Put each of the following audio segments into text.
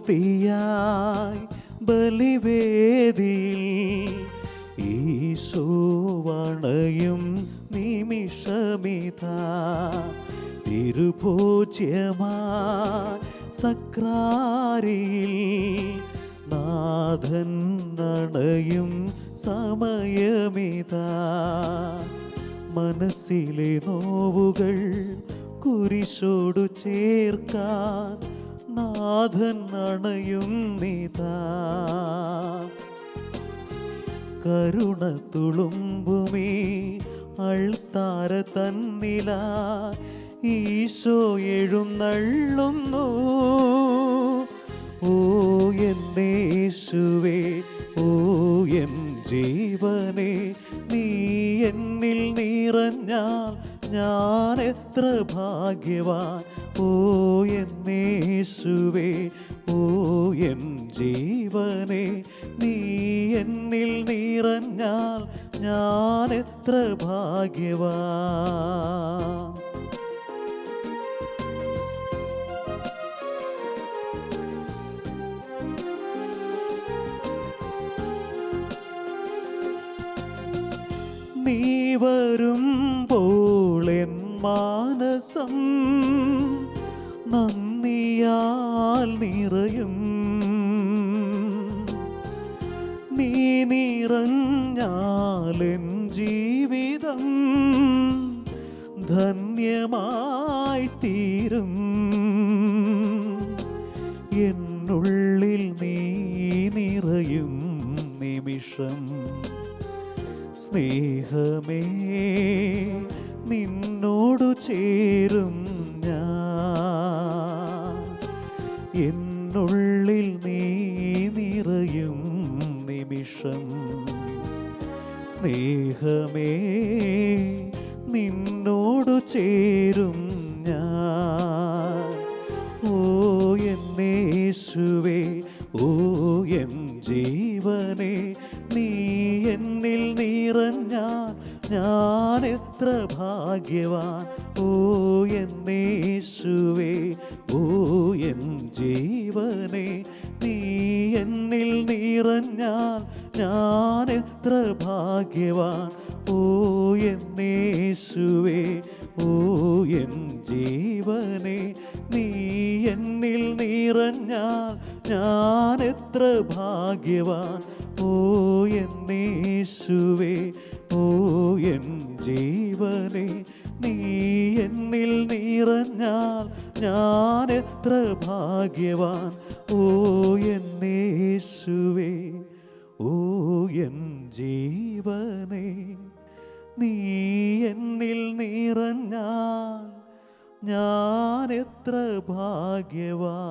തിരുവോസ്തിയായി ബലിവേദിയിൽ ഈശോ വണയും നിമിഷമിതാ തിരുപൂജ്യമായി സക്രാരിയിൽ നാഥൻ നണയും സമയമിതാ മനസ്സിലെ നോവുകൾ കുരിശോടു ചേർക്കാൻ നാഥൻ അണയുന്നിതാ കരുണ തുളുമ്പുമീ അൾത്താര തന്നിലാ ഈശോ എഴുന്നള്ളുന്നു. ഓ എന്നെ യേശുവേ, ഓ എൻ ജീവനെ, നീ എന്നിൽ നിറഞ്ഞാൽ ഞാൻ എത്ര ഭാഗ്യവാൻ. ഓ എന്നെ യേശുവേ, ഓ എൻ ജീവനെ, നീ എന്നിൽ നിറഞ്ഞാൽ ഞാൻ എത്ര ഭാഗ്യവാൻ. നീ വരുമ്പോൾ എൻ മാനസം നന്ദിയാൽ നിറയും. നീ നിറഞ്ഞാൽ എൻ ജീവിതം ധന്യമായി തീരും. എന്നുള്ളിൽ നീ നിറയും നിമിഷം സ്നേഹമേ നിന്നോടു ചേരും ഞാൻ. എന്നുള്ളിൽ നീ നിറയും നിമിഷം സ്നേഹമേ നിന്നോടു ചേരും ഞാൻ. ഓ എന്നെ യേശുവേ, ഓ എൻ ജീവനെ, നീ എന്നിൽ നിറഞ്ഞാൽ ഞാൻ എത്ര ഭാഗ്യവാൻ. ഓ എന്നെ യേശുവേ, ഓ എൻ ജീവനെ, നീ എന്നിൽ നിറഞ്ഞാൽ ഞാൻ എത്ര ഭാഗ്യവാൻ. ഓ എന്നെ യേശുവേ, ഓ എൻ ജീവനെ, നീ എന്നിൽ നിറഞ്ഞാൽ ഞാൻ എത്ര ഭാഗ്യവാൻ. ഓ എന്നെ യേശുവേ, ഓ എൻ ജീവനെ, നീ എന്നിൽ നിറഞ്ഞാൽ ഞാൻ എത്ര ഭാഗ്യവാൻ. ഓ എന്നെ യേശുവേ, ഓ എൻ ജീവനെ, നീ എന്നിൽ നിറഞ്ഞാൽ ഞാൻ എത്ര ഭാഗ്യവാൻ.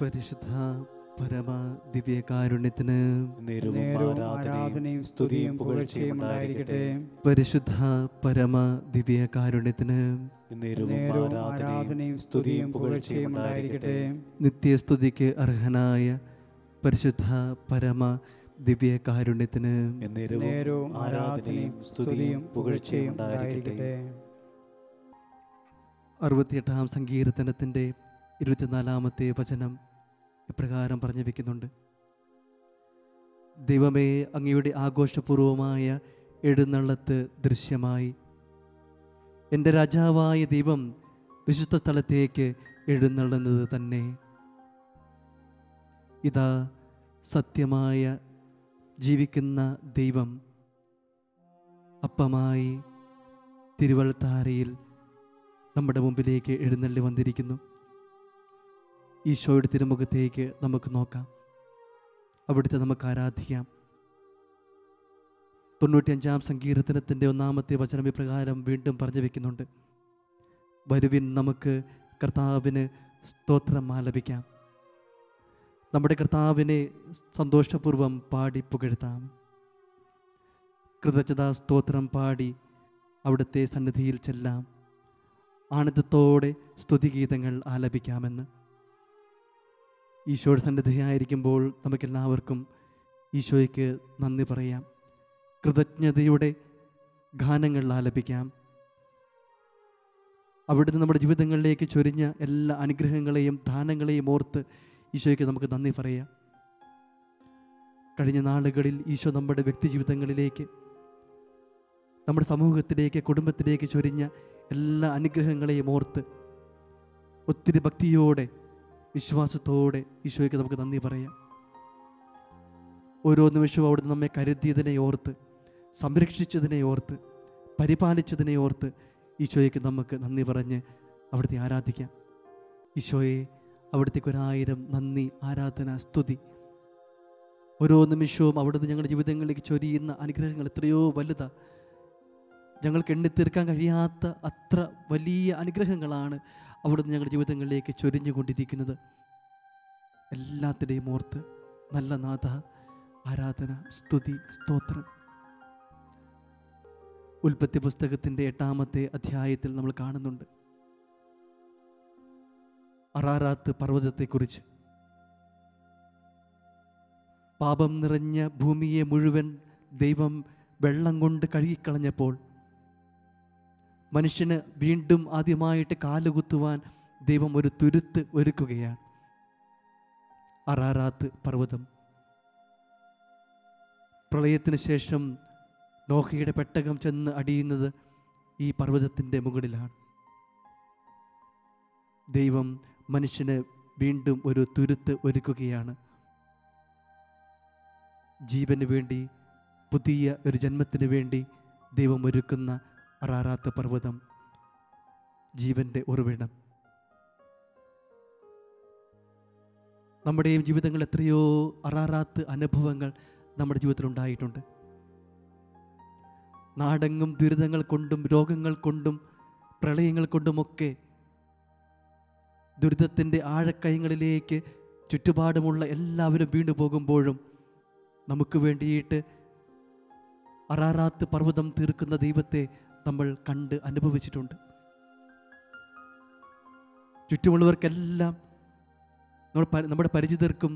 പരിശുദ്ധ പരമ ദിവ്യകാരുണ്യത്തിന് ആരാധനയും സ്തുതിയും പുകഴ്ചയും ഉണ്ടായിരിക്കട്ടെ. പരിശുദ്ധ പരമ ദിവ്യകാരുണ്യത്തിന് ആരാധനയും സ്തുതിയും പുകഴ്ചയും ഉണ്ടായിരിക്കട്ടെ. നിത്യസ്തുതിക്ക് അർഹനായ പരിശുദ്ധ പരമ ദിവ്യകാരുണ്യത്തിന് ആരാധനയും സ്തുതിയും പുകഴ്ചയും ഉണ്ടായിരിക്കട്ടെ. 68-ാം സങ്കീർത്തനത്തിൻ്റെ 24-ാമത്തെ വചനം ഇപ്രകാരം പറഞ്ഞു വയ്ക്കുന്നുണ്ട്: ദൈവമേ, അങ്ങയുടെ ആഘോഷപൂർവമായ എഴുന്നള്ളത്ത് ദൃശ്യമായി. എൻ്റെ രാജാവായ ദൈവം വിശുദ്ധ സ്ഥലത്തേക്ക് എഴുന്നള്ളുന്നത് തന്നെ. ഇതാ സത്യമായ ജീവിക്കുന്ന ദൈവം അപ്പമായി തിരുവൾത്താരയിൽ നമ്മുടെ മുമ്പിലേക്ക് എഴുന്നള്ളി വന്നിരിക്കുന്നു. ഈശോയുടെ തിരുമുഖത്തേക്ക് നമുക്ക് നോക്കാം, അവിടുത്തെ നമുക്ക് ആരാധിക്കാം. 95-ാം സങ്കീർത്തനത്തിൻ്റെ 1-ാമത്തെ വചനം ഇപ്രകാരം വീണ്ടും പറഞ്ഞു വയ്ക്കുന്നുണ്ട്: വരുവിൻ, നമുക്ക് കർത്താവിന് സ്തോത്രം ആലപിക്കാം. നമ്മുടെ കർത്താവിനെ സന്തോഷപൂർവ്വം പാടി പുകഴ്ത്താം. കൃതജ്ഞതാ സ്തോത്രം പാടി അവിടുത്തെ സന്നിധിയിൽ ചെല്ലാം. ആനന്ദത്തോടെ സ്തുതിഗീതങ്ങൾ ആലപിക്കാമെന്ന്. ഈശോയുടെ സന്നിധിയായിരിക്കുമ്പോൾ നമുക്കെല്ലാവർക്കും ഈശോയ്ക്ക് നന്ദി പറയാം. കൃതജ്ഞതയുടെ ഗാനങ്ങൾ ആലപിക്കാം. അവിടുന്ന് നമ്മുടെ ജീവിതങ്ങളിലേക്ക് ചൊരിഞ്ഞ എല്ലാ അനുഗ്രഹങ്ങളെയും ദാനങ്ങളെയും ഓർത്ത് ഈശോയ്ക്ക് നമുക്ക് നന്ദി പറയാം. കഴിഞ്ഞ നാളുകളിൽ ഈശോ നമ്മുടെ വ്യക്തി ജീവിതങ്ങളിലേക്ക്, നമ്മുടെ സമൂഹത്തിലേക്ക്, കുടുംബത്തിലേക്ക് ചൊരിഞ്ഞ എല്ലാ അനുഗ്രഹങ്ങളെയും ഓർത്ത് ഒത്തിരി ഭക്തിയോടെ, വിശ്വാസത്തോടെ ഈശോയ്ക്ക് നമുക്ക് നന്ദി പറയാം. ഓരോ നിമിഷവും അവിടുന്ന് നമ്മെ കരുതിയതിനെ ഓർത്ത്, സംരക്ഷിച്ചതിനെ ഓർത്ത്, പരിപാലിച്ചതിനെ ഓർത്ത് ഈശോയ്ക്ക് നമുക്ക് നന്ദി പറഞ്ഞ് അവിടുത്തെ ആരാധിക്കാം. ഈശോയെ, അവിടുത്തേക്ക് 1000 നന്ദി, ആരാധന, സ്തുതി. ഓരോ നിമിഷവും അവിടുന്ന് ഞങ്ങളുടെ ജീവിതങ്ങളിലേക്ക് ചൊരിയുന്ന അനുഗ്രഹങ്ങൾ എത്രയോ വലുതാണ്. ഞങ്ങൾക്ക് എണ്ണിത്തീർക്കാൻ കഴിയാത്ത അത്ര വലിയ അനുഗ്രഹങ്ങളാണ് അവിടുന്ന് ഞങ്ങളുടെ ജീവിതങ്ങളിലേക്ക് ചൊരിഞ്ഞുകൊണ്ടിരിക്കുന്നത്. എല്ലാത്തിനെയും ഓർത്ത് നല്ല നാഥ, ആരാധന, സ്തുതി, സ്തോത്രം. ഉൽപ്പത്തി പുസ്തകത്തിൻ്റെ 8-ാമത്തെ അധ്യായത്തിൽ നമ്മൾ കാണുന്നുണ്ട് അറാറാത്ത് പർവ്വതത്തെക്കുറിച്ച്. പാപം നിറഞ്ഞ ഭൂമിയെ മുഴുവൻ ദൈവം വെള്ളം കൊണ്ട് കഴുകിക്കളഞ്ഞപ്പോൾ മനുഷ്യന് വീണ്ടും ആദ്യമായിട്ട് കാലുകുത്തുവാൻ ദൈവം ഒരു തുരുത്ത് ഒരുക്കുകയാണ്. അറാറാത്ത് പർവ്വതം. പ്രളയത്തിന് ശേഷം നോഹയുടെ പെട്ടകം ചെന്ന് അടിയുന്നത് ഈ പർവ്വതത്തിൻ്റെ മുകളിലാണ്. ദൈവം മനുഷ്യന് വീണ്ടും ഒരു തുരുത്ത് ഒരുക്കുകയാണ്. ജീവന് വേണ്ടി, പുതിയ ഒരു ജന്മത്തിന് വേണ്ടി ദൈവം ഒരുക്കുന്ന അറാറാത്ത് പർവ്വതം, ജീവൻ്റെ ഉറവിടം. നമ്മുടെയും ജീവിതങ്ങളിൽ എത്രയോ അറാറാത്ത് അനുഭവങ്ങൾ നമ്മുടെ ജീവിതത്തിൽ ഉണ്ടായിട്ടുണ്ട്. നാടെങ്ങും ദുരിതങ്ങൾ കൊണ്ടും രോഗങ്ങൾ കൊണ്ടും പ്രളയങ്ങൾ കൊണ്ടുമൊക്കെ ദുരിതത്തിൻ്റെ ആഴക്കയങ്ങളിലേക്ക് ചുറ്റുപാടുമുള്ള എല്ലാവരും വീണു പോകുമ്പോഴും നമുക്ക് വേണ്ടിയിട്ട് അറാറാത്ത് പർവ്വതം തീർക്കുന്ന ദൈവത്തെ നമ്മൾ കണ്ട് അനുഭവിച്ചിട്ടുണ്ട്. ചുറ്റുമുള്ളവർക്കെല്ലാം, നമ്മുടെ പരിചിതർക്കും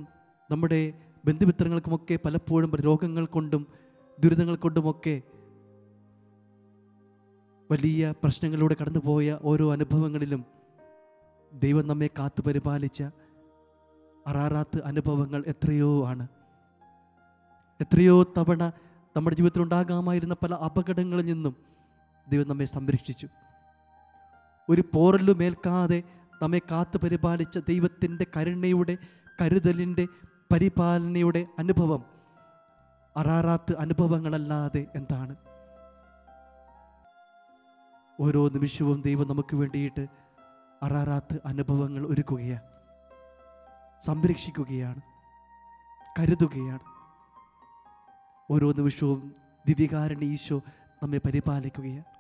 നമ്മുടെ ബന്ധുമിത്രങ്ങൾക്കുമൊക്കെ പലപ്പോഴും രോഗങ്ങൾ കൊണ്ടും ദുരിതങ്ങൾ കൊണ്ടുമൊക്കെ വലിയ പ്രശ്നങ്ങളിലൂടെ കടന്നുപോയ ഓരോ അനുഭവങ്ങളിലും ദൈവം നമ്മെ കാത്തു പരിപാലിച്ച അറാറാത്ത് അനുഭവങ്ങൾ എത്രയോ ആണ്. എത്രയോ തവണ നമ്മുടെ ജീവിതത്തിൽ ഉണ്ടാകാമായിരുന്ന പല അപകടങ്ങളിൽ നിന്നും ദൈവം നമ്മെ സംരക്ഷിച്ചു. ഒരു പോറലും ഏൽക്കാതെ നമ്മെ കാത്തു പരിപാലിച്ച ദൈവത്തിൻ്റെ കരുണയുടെ, കരുതലിൻ്റെ, പരിപാലനയുടെ അനുഭവം അറാറാത്ത് അനുഭവങ്ങളല്ലാതെ എന്താണ്? ഓരോ നിമിഷവും ദൈവം നമുക്ക് വേണ്ടിയിട്ട് അറാറാത്ത് അനുഭവങ്ങൾ ഒരുക്കുകയാണ്, സംരക്ഷിക്കുകയാണ്, കരുതുകയാണ്. ഓരോ നിമിഷവും ദിവ്യകാരുണ്യ ഈശോ നമ്മെ പരിപാലിക്കുകയാണ്.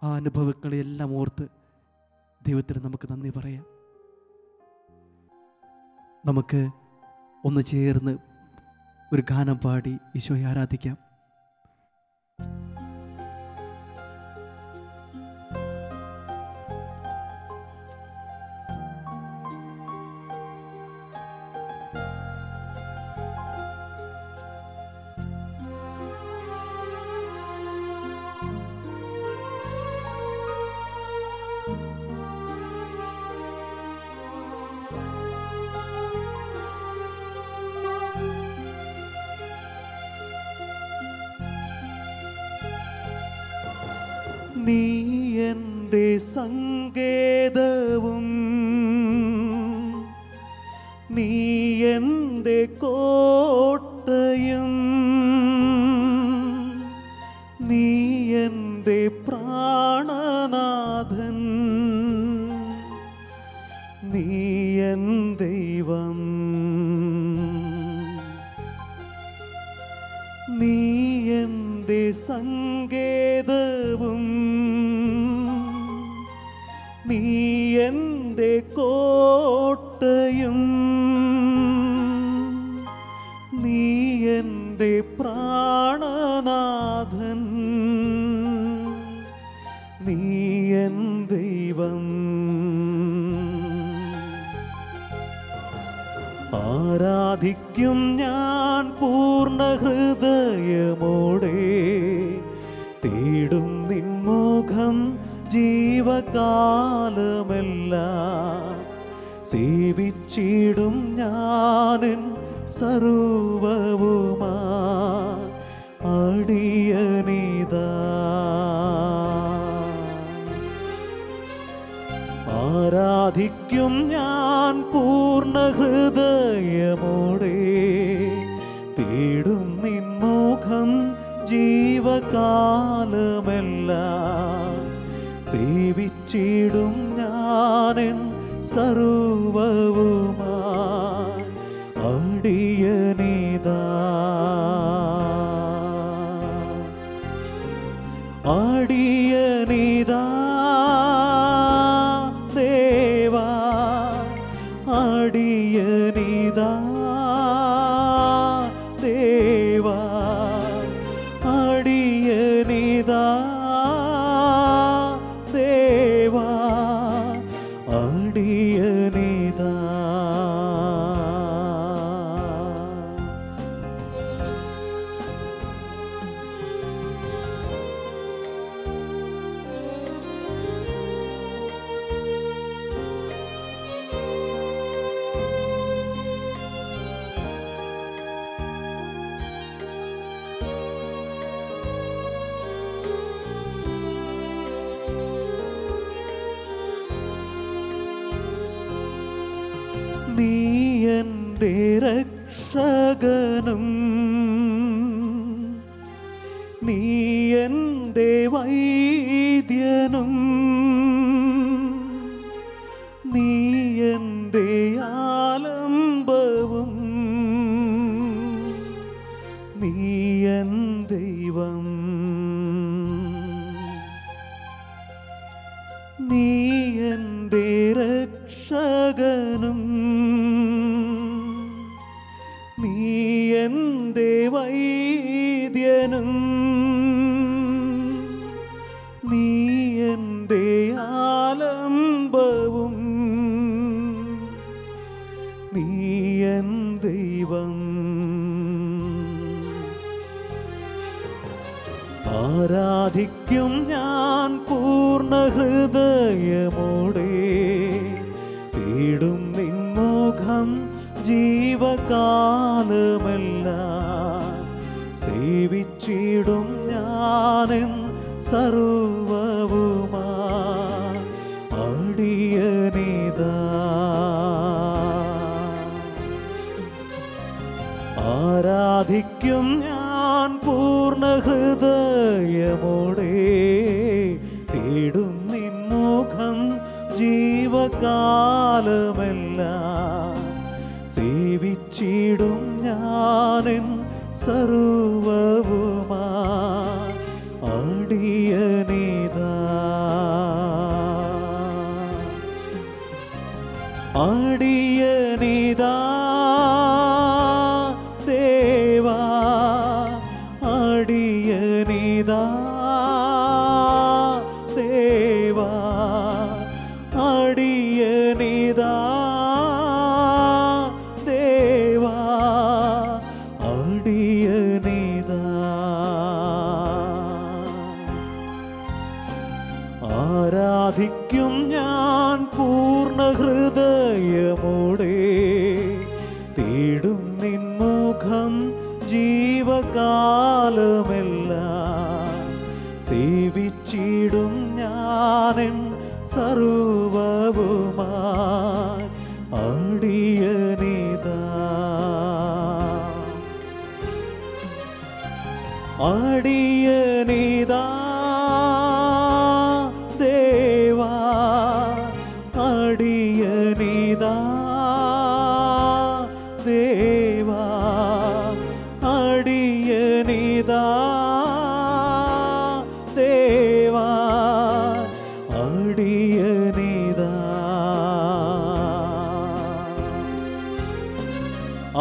ആ അനുഭവങ്ങളെല്ലാം ഓർത്ത് ദൈവത്തിന് നമുക്ക് നന്ദി പറയാം. നമുക്ക് ഒന്ന് ചേർന്ന് ഒരു ഗാനം പാടി ഈശോയെ ആരാധിക്കാം. നീ എൻ്റെ സങ്കേതവും നീ എൻ്റെ കോട്ടയും നീ എൻ്റെ പ്രാണനാഥൻ നീ എൻ ദൈവം നീ എൻ്റെ സങ്കേതവും നീ എൻ്റെ കോട്ടയും നീ എൻ്റെ പ്രാണനാഥൻ നീ എൻ ദൈവം ആരാധിക്കും ഞാൻ പൂർണ്ണ ഹൃദയമോടെ തേടും നിൻ മുഖം ജീവകാലമെല്ലാം സേവിച്ചിടും ഞാനെൻ സർവവുമാ അടിയനിതാ ആരാധിക്കും ഞാൻ പൂർണ്ണ ഹൃദയമോടെ തേടും നിൻ മുഖം ജീവകാലമെല്ലാം സേവിച്ചിടും ഞാനെൻ സർവവുമാ അടിയനിതാ അടിയനിതാ ദേവാ അടിയനിതാ ദേവാ അടിയനിതാ ദേവാ അടിയനിതാ നീ എൻ്റെ രക്ഷകനും നീ എൻ്റെ വൈദ്യനും നീ എൻ്റെ ആലംബവും നീ എൻ ദൈവം നീ എൻ്റെ രക്ഷകനും നീ എൻ്റെ വൈദ്യനും നീ എൻ്റെ ആലംബവും നീ എൻ ദൈവം ആരാധിക്കും ഞാൻ പൂർണ്ണ ഹൃദയമോടെ തേടും നിൻ മുഖം ജീവകാലമെല്ലാം സേവിച്ചിടും ഞാനെൻ സർവവുമാ അടിയനിതാ ആരാധിക്കും ഞാൻ പൂർണ്ണ ഹൃദയമോടെ തേടും നിൻ മുഖം ജീവകാലമെല്ലാം സേവിച്ചിടും ഞാനെൻ സർവവുമാ അടിയനിതാ അടിയനിതാ ദേവാ അടിയനിതാ ദേവാ അടിയനിതാ ദേവാ അടിയനിതാ ആരാധിക്കും ഞാൻ പൂർണ്ണ ഹൃദയമോടെ തേടും നിൻ മുഖം ജീവകാലമെല്ലാം സേവിച്ചിടും ഞാനെൻ സർവവുമായി അടിയനിതാ അടിയനിതാ ദേവാ അടിയനിതാ ദേവാ അടിയനിതാ ദേവാ അടിയനിതാ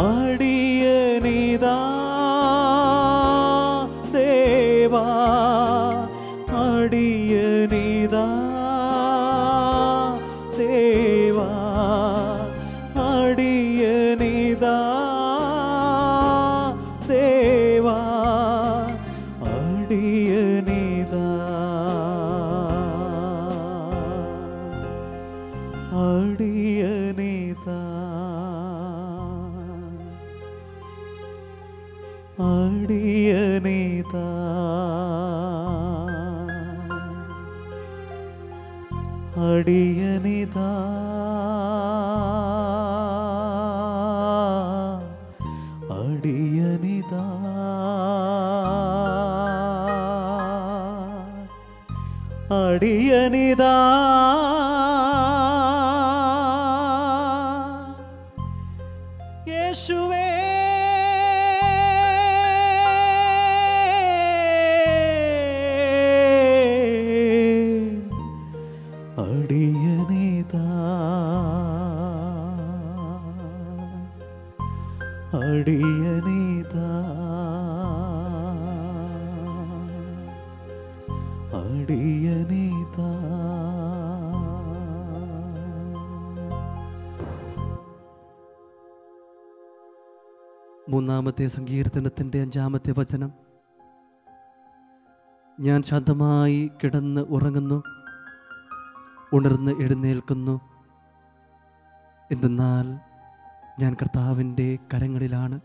അടിയനിതാ ദേവാ അടിയനിതാ ദേവാ അടിയനിതാ ദേവാ അടിയനിതാ അടിയനിതാ അടിയനിതാ അടിയനിതാ അടിയനിതാ അടിയനിതാ യേശുവേ അടിയനിതാ അടിയനിതാ അടിയനിതാ മൂന്നാമത്തെ സങ്കീർത്തനത്തിൻ്റെ 5-ാമത്തെ വചനം. ഞാൻ ശാന്തമായി കിടന്ന് ഉറങ്ങുന്നു, ഉണർന്ന് എഴുന്നേൽക്കുന്നു, എന്തെന്നാൽ ഞാൻ കർത്താവിൻ്റെ കരങ്ങളിലാണ്.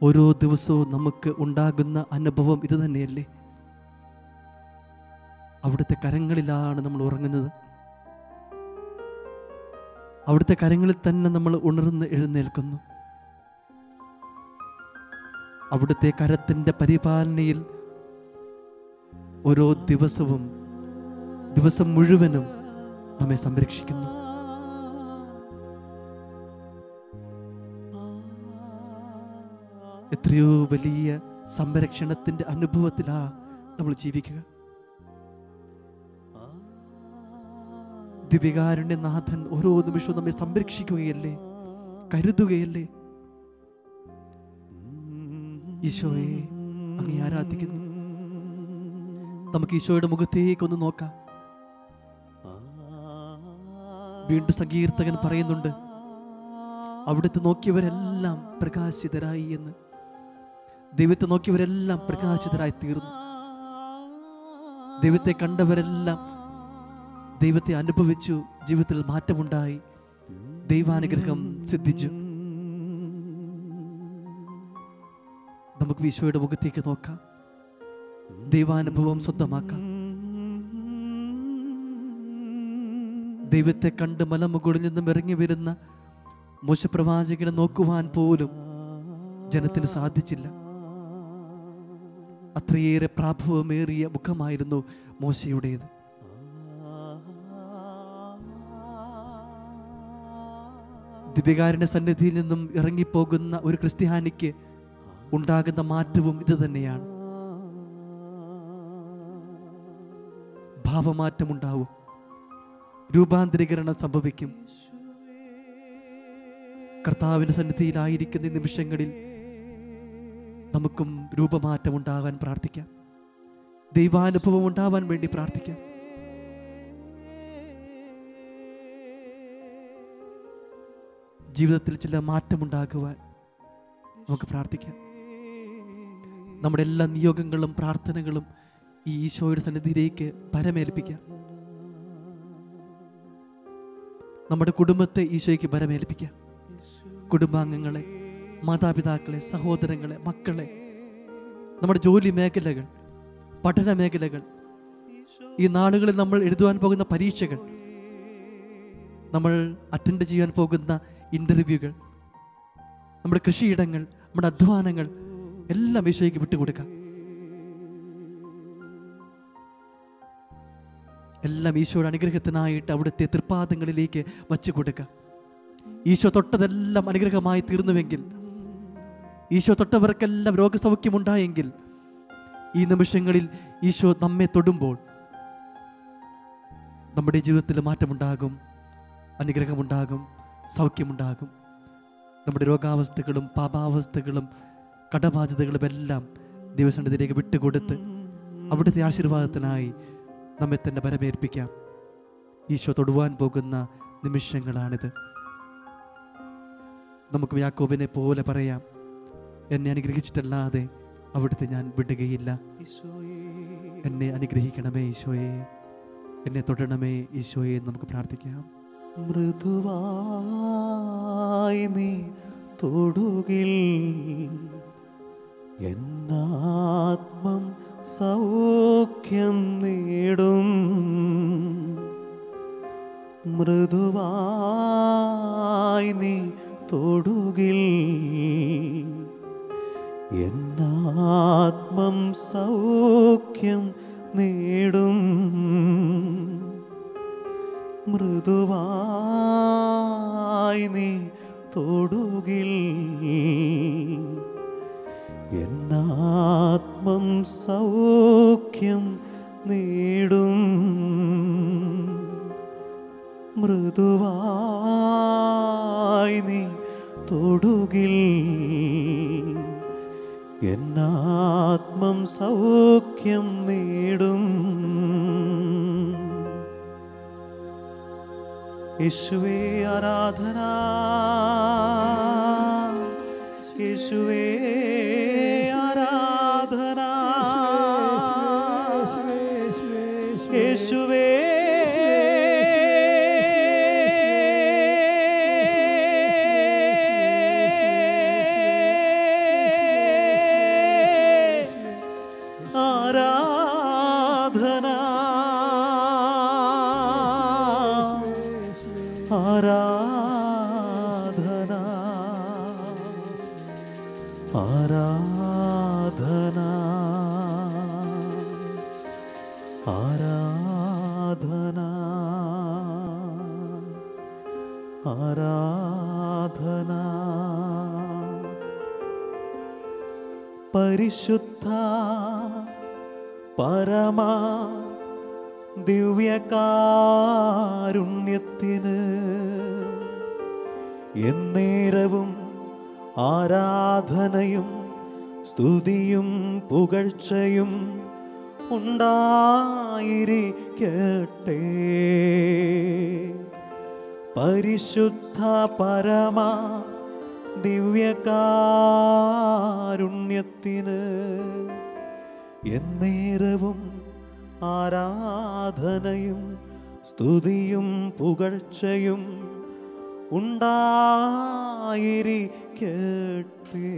ഓരോ ദിവസവും നമുക്ക് ഉണ്ടാകുന്ന അനുഭവം ഇത് തന്നെയല്ലേ? അവിടുത്തെ കരങ്ങളിലാണ് നമ്മൾ ഉറങ്ങുന്നത്. അവിടുത്തെ കരങ്ങളിൽ തന്നെ നമ്മൾ ഉണർന്ന് എഴുന്നേൽക്കുന്നു. അവിടുത്തെ കരത്തിൻ്റെ പരിപാലനയിൽ ഓരോ ദിവസവും ദിവസം മുഴുവനും നമ്മെ സംരക്ഷിക്കുന്നു. എത്രയോ വലിയ സംരക്ഷണത്തിൻ്റെ അനുഭവത്തിലാണ് നമ്മൾ ജീവിക്കുക. ദിവ്യകാരുണ്യ നാഥൻ ഓരോ നിമിഷവും നമ്മെ സംരക്ഷിക്കുകയല്ലേ, കരുതുകയല്ലേ. ഈശോയെ അങ്ങേ ആരാധിക്കുന്നു. നമുക്ക് ഈശോയുടെ മുഖത്തേക്കൊന്ന് നോക്കാം. വീണ്ടും സങ്കീർത്തകൻ പറയുന്നുണ്ട്, അവിടുത്തെ നോക്കിയവരെല്ലാം പ്രകാശിതരായി എന്ന്. ദൈവത്തെ നോക്കിയവരെല്ലാം പ്രകാശിതരായി തീർന്നു. ദൈവത്തെ കണ്ടവരെല്ലാം ദൈവത്തെ അനുഭവിച്ചു, ജീവിതത്തിൽ മാറ്റമുണ്ടായി, ദൈവാനുഗ്രഹം സിദ്ധിച്ചു. നമുക്ക് ഈശോയുടെ മുഖത്തേക്ക് നോക്കാം, ദൈവാനുഭവം സ്വന്തമാക്കാം. ദൈവത്തെ കണ്ട് മലമുകളിൽ നിന്നും ഇറങ്ങി വരുന്ന മോശപ്രവാചകനെ നോക്കുവാൻ പോലും ജനത്തിന് സാധിച്ചില്ല. അത്രയേറെ പ്രാഭവമേറിയ മുഖമായിരുന്നു മോശയുടേത്. ദിവ്യകാരുണ്യ സന്നിധിയിൽ നിന്നും ഇറങ്ങിപ്പോകുന്ന ഒരു ക്രിസ്ത്യാനിക്ക് ഉണ്ടാകുന്ന മാറ്റവും ഇത് തന്നെയാണ്. ഭാവമാറ്റമുണ്ടാവും, രൂപാന്തരീകരണം സംഭവിക്കും. കർത്താവിന്റെ സന്നിധിയിലായിരിക്കുന്ന നിമിഷങ്ങളിൽ നമുക്കും രൂപമാറ്റം ഉണ്ടാകാൻ പ്രാർത്ഥിക്കാം. ദൈവാനുഭവം ഉണ്ടാവാൻ വേണ്ടി പ്രാർത്ഥിക്കാം. ജീവിതത്തിൽ ചില മാറ്റമുണ്ടാകുവാൻ നമുക്ക് പ്രാർത്ഥിക്കാം. നമ്മുടെ എല്ലാ നിയോഗങ്ങളും പ്രാർത്ഥനകളും ഈ ഈശോയുടെ സന്നിധിയിലേക്ക് പരമേൽപ്പിക്കാം. നമ്മുടെ കുടുംബത്തെ ഈശോയ്ക്ക് പരമേൽപ്പിക്കാം. കുടുംബാംഗങ്ങളെ, മാതാപിതാക്കളെ, സഹോദരങ്ങളെ, മക്കളെ നമ്മുടെ ജോലി മേഖലകൾ, പഠന മേഖലകൾ, ഈ നാളുകളിൽ നമ്മൾ എഴുതുവാൻ പോകുന്ന പരീക്ഷകൾ, നമ്മൾ അറ്റൻഡ് ചെയ്യാൻ പോകുന്ന ഇൻ്റർവ്യൂകൾ, നമ്മുടെ കൃഷിയിടങ്ങൾ, നമ്മുടെ അധ്വാനങ്ങൾ എല്ലാം ഈശോയ്ക്ക് വിട്ടുകൊടുക്കാം. എല്ലാം ഈശോയുടെ അനുഗ്രഹത്തിനായിട്ട് അവിടുത്തെ തൃപ്പാദങ്ങളിലേക്ക് വച്ചു കൊടുക്കുക. ഈശോ തൊട്ടതെല്ലാം അനുഗ്രഹമായി തീർന്നുവെങ്കിൽ, ഈശോ തൊട്ടവർക്കെല്ലാം രോഗസൗഖ്യമുണ്ടായെങ്കിൽ, ഈ നിമിഷങ്ങളിൽ ഈശോ നമ്മെ തൊടുമ്പോൾ നമ്മുടെ ജീവിതത്തിൽ മാറ്റമുണ്ടാകും, അനുഗ്രഹമുണ്ടാകും, സൗഖ്യമുണ്ടാകും. നമ്മുടെ രോഗാവസ്ഥകളും പാപാവസ്ഥകളും കടബാധ്യതകളും എല്ലാം ദൈവസന്നിധിയിലേക്ക് വിട്ടുകൊടുത്ത് അവിടുത്തെ ആശീർവാദത്തിനായി നമ്മെ തന്നെ പരമേൽപ്പിക്കാം. ഈശോ തൊടുവാൻ പോകുന്ന നിമിഷങ്ങളാണിത്. നമുക്ക് യാക്കോബിനെ പോലെ പറയാം, എന്നെ അനുഗ്രഹിച്ചിട്ടല്ലാതെ അവിടുത്തെ ഞാൻ വിടുകയില്ല. എന്നെ അനുഗ്രഹിക്കണമേ ഈശോയെ, എന്നെ തൊടണമേ ഈശോയെ. നമുക്ക് പ്രാർത്ഥിക്കാം. മൃദുവായി നീ തൊടുകിൽ എന്നാത്മം സൗഖ്യം നേടും. മൃദുവായി നീ തൊടുകിൽ എന്നാത്മം സൗഖ്യം നേടും. മൃദുവായി നീ തൊടുകിൽ എന്നാത്മം സൗഖ്യം നേടും. മൃദുവായി നീ തൊടുകിൽ എന്നാത്മം സൗഖ്യം നേടും. യേശുവേ ആരാധന, യേശുവേ ആരാധന, യേശുവേ ആരാധന, ആരാധന, ആരാധന, ആരാധന, ആരാധന. പരിശുദ്ധ പരമ ദിവ്യകാരുണ്യത്തിന് എന്നേരവും ആരാധനയും സ്തുതിയും പുകഴ്ചയും ഉണ്ടായിരിക്കട്ടെ. പരിശുദ്ധ പരമ ദിവ്യകാരുണ്യത്തിന് എന്നേരവും ആരാധനയും സ്തുതിയും പുകഴ്ചയും ഉണ്ടായിരിക്കട്ടെ.